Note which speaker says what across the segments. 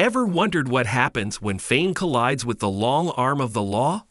Speaker 1: Ever wondered what happens when fame collides with the long arm of the law?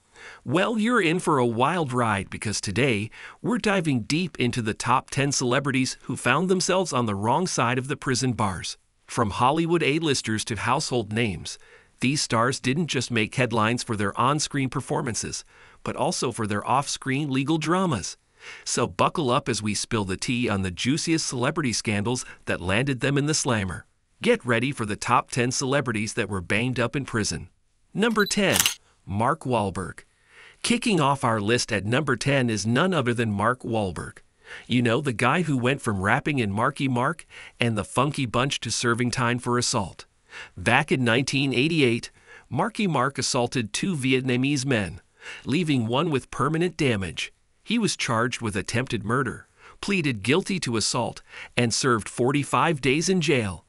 Speaker 1: Well, you're in for a wild ride because today we're diving deep into the top 10 celebrities who found themselves on the wrong side of the prison bars. From Hollywood A-listers to household names, these stars didn't just make headlines for their on-screen performances, but also for their off-screen legal dramas. So buckle up as we spill the tea on the juiciest celebrity scandals that landed them in the slammer. Get ready for the top 10 celebrities that were banged up in prison. Number 10. Mark Walberg. Kicking off our list at number 10 is none other than Mark Walberg. You know, the guy who went from rapping in Marky Mark and the Funky Bunch to serving time for assault. Back in 1988, Marky Mark assaulted 2 Vietnamese men, leaving one with permanent damage. He was charged with attempted murder, pleaded guilty to assault, and served 45 days in jail.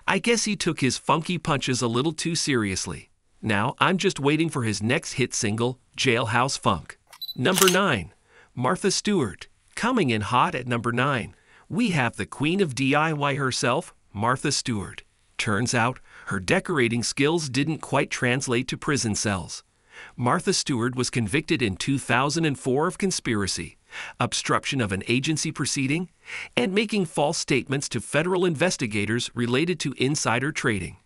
Speaker 1: I guess he took his funky punches a little too seriously. Now, I'm just waiting for his next hit single, Jailhouse Funk. Number 9. Martha Stewart. Coming in hot at number 9, we have the queen of DIY herself, Martha Stewart. Turns out, her decorating skills didn't quite translate to prison cells. Martha Stewart was convicted in 2004 of conspiracy, obstruction of an agency proceeding, and making false statements to federal investigators related to insider trading.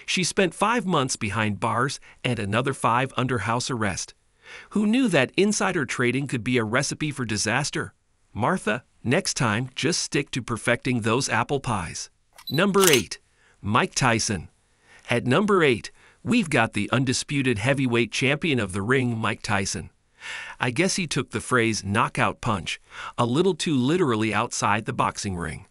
Speaker 1: She spent 5 months behind bars and another 5 under house arrest. Who knew that insider trading could be a recipe for disaster? Martha, next time, just stick to perfecting those apple pies. Number 8. Mike Tyson. At number 8, we've got the undisputed heavyweight champion of the ring, Mike Tyson. I guess he took the phrase knockout punch a little too literally outside the boxing ring.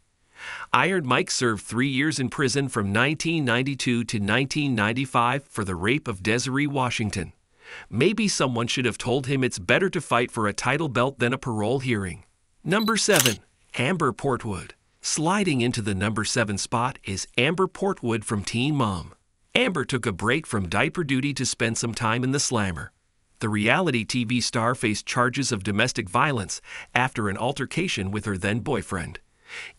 Speaker 1: Iron Mike served 3 years in prison from 1992 to 1995 for the rape of Desiree Washington. Maybe someone should have told him it's better to fight for a title belt than a parole hearing. Number 7. Amber Portwood. Sliding into the number 7 spot is Amber Portwood from Teen Mom. Amber took a break from diaper duty to spend some time in the slammer. The reality TV star faced charges of domestic violence after an altercation with her then-boyfriend.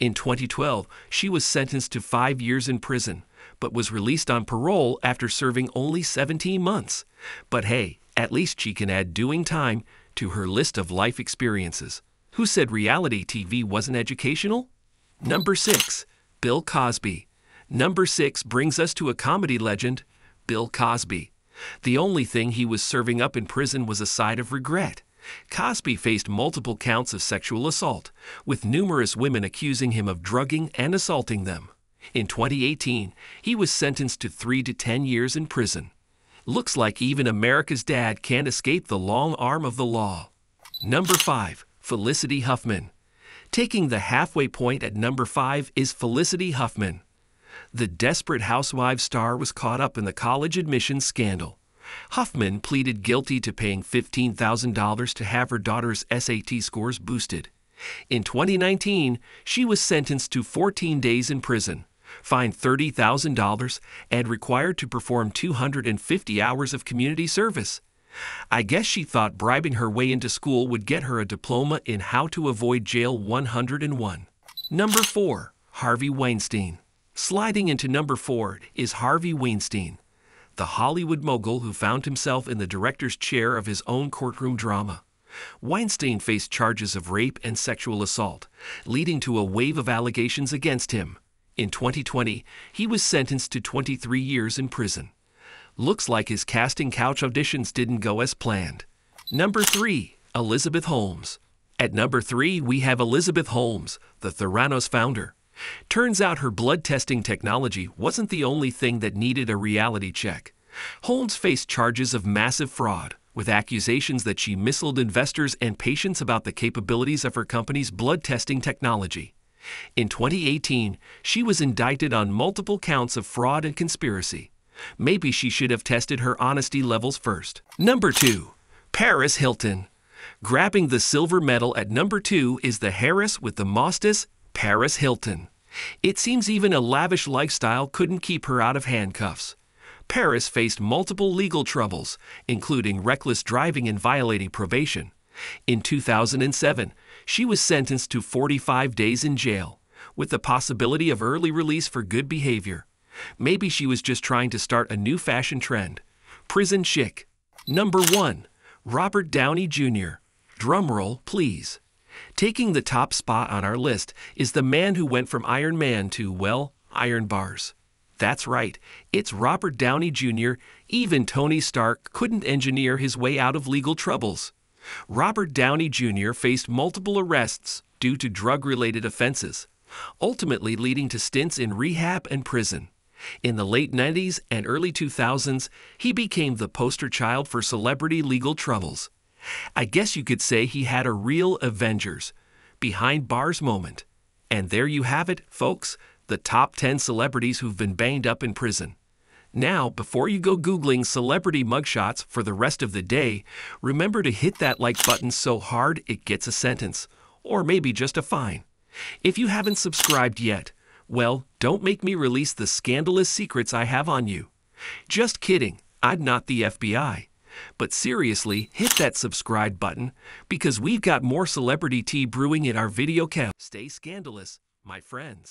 Speaker 1: In 2012, she was sentenced to 5 years in prison, but was released on parole after serving only 17 months. But hey, at least she can add doing time to her list of life experiences. Who said reality TV wasn't educational? Number 6. Bill Cosby. Number 6 brings us to a comedy legend, Bill Cosby. The only thing he was serving up in prison was a side of regret. Cosby faced multiple counts of sexual assault, with numerous women accusing him of drugging and assaulting them. In 2018, he was sentenced to 3 to 10 years in prison. Looks like even America's dad can't escape the long arm of the law. Number 5. Felicity Huffman. Taking the halfway point at number 5 is Felicity Huffman. The Desperate Housewives star was caught up in the college admissions scandal. Huffman pleaded guilty to paying $15,000 to have her daughter's SAT scores boosted. In 2019, she was sentenced to 14 days in prison, fined $30,000, and required to perform 250 hours of community service. I guess she thought bribing her way into school would get her a diploma in how to avoid jail 101. Number 4. Harvey Weinstein. Sliding into number 4 is Harvey Weinstein, the Hollywood mogul who found himself in the director's chair of his own courtroom drama. Weinstein faced charges of rape and sexual assault, leading to a wave of allegations against him. In 2020, he was sentenced to 23 years in prison. Looks like his casting couch auditions didn't go as planned. Number 3. Elizabeth Holmes. At number 3, we have Elizabeth Holmes, the Theranos founder. Turns out her blood testing technology wasn't the only thing that needed a reality check. Holmes faced charges of massive fraud, with accusations that she misled investors and patients about the capabilities of her company's blood testing technology. In 2018, she was indicted on multiple counts of fraud and conspiracy. Maybe she should have tested her honesty levels first. Number 2. Paris Hilton. Grabbing the silver medal at number 2 is the Harris with the Mostas, Paris Hilton. It seems even a lavish lifestyle couldn't keep her out of handcuffs. Paris faced multiple legal troubles, including reckless driving and violating probation. In 2007, she was sentenced to 45 days in jail, with the possibility of early release for good behavior. Maybe she was just trying to start a new fashion trend. Prison chic. Number 1. Robert Downey Jr. Drumroll, please. Taking the top spot on our list is the man who went from Iron Man to, well, iron bars. That's right, it's Robert Downey Jr. Even Tony Stark couldn't engineer his way out of legal troubles. Robert Downey Jr. faced multiple arrests due to drug-related offenses, ultimately leading to stints in rehab and prison. In the late 90s and early 2000s, he became the poster child for celebrity legal troubles. I guess you could say he had a real Avengers, behind bars moment. And there you have it, folks, the top 10 celebrities who've been banged up in prison. Now, before you go Googling celebrity mugshots for the rest of the day, remember to hit that like button so hard it gets a sentence, or maybe just a fine. If you haven't subscribed yet, well, don't make me release the scandalous secrets I have on you. Just kidding, I'm not the FBI. But seriously, hit that subscribe button, because we've got more celebrity tea brewing in our video camp. Stay scandalous, my friends.